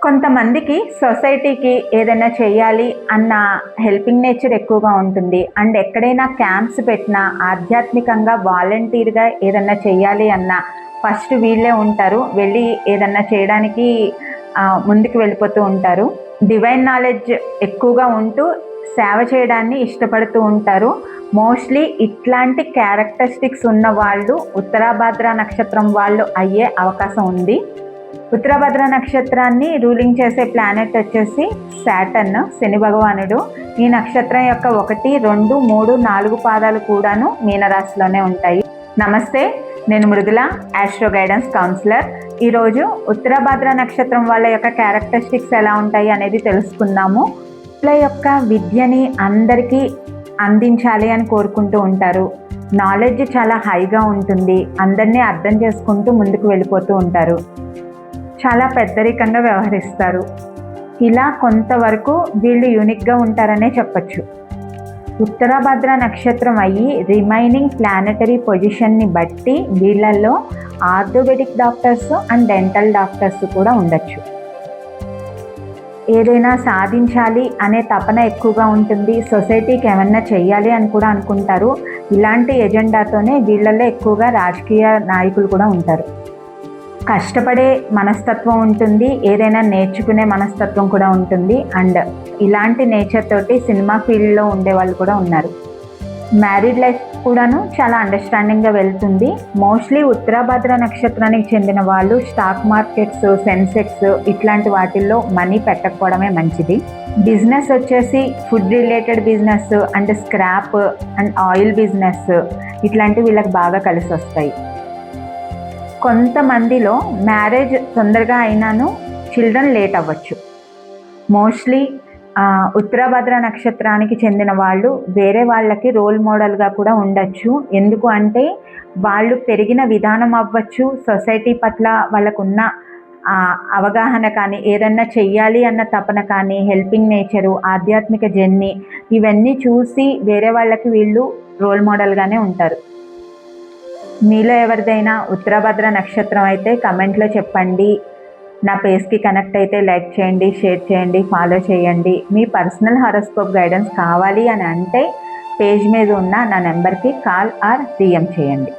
కొంతమందికి సొసైటీకి ఏదైనా చేయాలి అన్న హెల్పింగ్ నేచర్ ఎక్కువగా ఉంటుంది. అండ్ ఎక్కడైనా క్యాంప్స్ పెట్టినా ఆధ్యాత్మికంగా వాలంటీర్‌గా ఏదన్నా చేయాలి అన్నా ఫస్ట్ వీళ్ళే ఉంటారు. వెళ్ళి ఏదన్నా చేయడానికి ముందుకు వెళ్ళిపోతూ ఉంటారు. డివైన్ నాలెడ్జ్ ఎక్కువగా ఉంటూ సేవ చేయడాన్ని ఇష్టపడుతూ ఉంటారు. మోస్ట్‌లీ ఇట్లాంటి క్యారెక్టరిస్టిక్స్ ఉన్న వాళ్ళు ఉత్తరాభాద్ర నక్షత్రం వాళ్ళు అయ్యే అవకాశం ఉంది. ఉత్తరాభద్ర నక్షత్రాన్ని రూలింగ్ చేసే ప్లానెట్ వచ్చేసి సాటర్న్, శని భగవానుడు. ఈ నక్షత్రం యొక్క 1, 2, 3, 4 పాదాలు కూడాను మీనరాశిలోనే ఉంటాయి. నమస్తే, నేను మృదుల, ఆస్ట్రో గైడెన్స్ కౌన్సిలర్. ఈరోజు ఉత్తరాభద్ర నక్షత్రం వాళ్ళ యొక్క క్యారెక్టరిస్టిక్స్ ఎలా ఉంటాయి అనేది తెలుసుకుందాము. వాళ్ళ యొక్క విద్యని అందరికీ అందించాలి అని కోరుకుంటూ ఉంటారు. నాలెడ్జ్ చాలా హైగా ఉంటుంది. అందరినీ అర్థం చేసుకుంటూ ముందుకు వెళ్ళిపోతూ ఉంటారు. చాలా పెద్దరికంగా వ్యవహరిస్తారు. ఇలా కొంతవరకు వీళ్ళు యూనిక్గా ఉంటారనే చెప్పచ్చు. ఉత్తరాభద్ర నక్షత్రం అయ్యి రిమైనింగ్ ప్లానెటరీ పొజిషన్ని బట్టి వీళ్ళల్లో orthopaedic doctors and dental doctors కూడా ఉండొచ్చు. ఏదైనా సాధించాలి అనే తపన ఎక్కువగా ఉంటుంది. సొసైటీకి ఏమన్నా చెయ్యాలి అని కూడా అనుకుంటారు. ఇలాంటి ఎజెండాతోనే వీళ్ళల్లో ఎక్కువగా రాజకీయ నాయకులు కూడా ఉంటారు. కష్టపడే మనస్తత్వం ఉంటుంది, ఏదైనా నేర్చుకునే మనస్తత్వం కూడా ఉంటుంది. అండ్ ఇలాంటి నేచర్ తోటి సినిమా ఫీల్డ్లో ఉండే వాళ్ళు కూడా ఉన్నారు. మ్యారీడ్ లైఫ్ కూడాను చాలా అండర్స్టాండింగ్గా వెళ్తుంది. మోస్ట్లీ ఉత్తరాభద్ర నక్షత్రానికి చెందిన వాళ్ళు స్టాక్ మార్కెట్స్, సెన్సెక్స్ ఇట్లాంటి వాటిల్లో మనీ పెట్టకపోవడమే మంచిది. బిజినెస్ వచ్చేసి food related business and scrap and oil business ఇట్లాంటివి వీళ్ళకి బాగా కలిసి వస్తాయి. కొంతమందిలో మ్యారేజ్ తొందరగా అయినాను చిల్డ్రన్ లేట్ అవ్వచ్చు. మోస్ట్లీ ఉత్తరాభద్ర నక్షత్రానికి చెందిన వాళ్ళు వేరే వాళ్ళకి రోల్ మోడల్గా కూడా ఉండొచ్చు. ఎందుకు అంటే వాళ్ళు పెరిగిన విధానం అవ్వచ్చు, సొసైటీ పట్ల వాళ్ళకున్న అవగాహన కానీ, ఏదన్నా చెయ్యాలి అన్న తపన కానీ, హెల్పింగ్ నేచరు, ఆధ్యాత్మిక జర్నీ ఇవన్నీ చూసి వేరే వాళ్ళకి వీళ్ళు రోల్ మోడల్గానే ఉంటారు. మీలో ఎవరిదైనా ఉత్తరాభద్ర నక్షత్రం అయితే కమెంట్లో చెప్పండి. నా పేజ్కి కనెక్ట్ అయితే లైక్ చేయండి, షేర్ చేయండి, ఫాలో చేయండి. మీ పర్సనల్ హారోస్కోప్ గైడెన్స్ కావాలి అని అంటే పేజ్ మీద ఉన్న నా నెంబర్కి కాల్ ఆర్ DM చేయండి.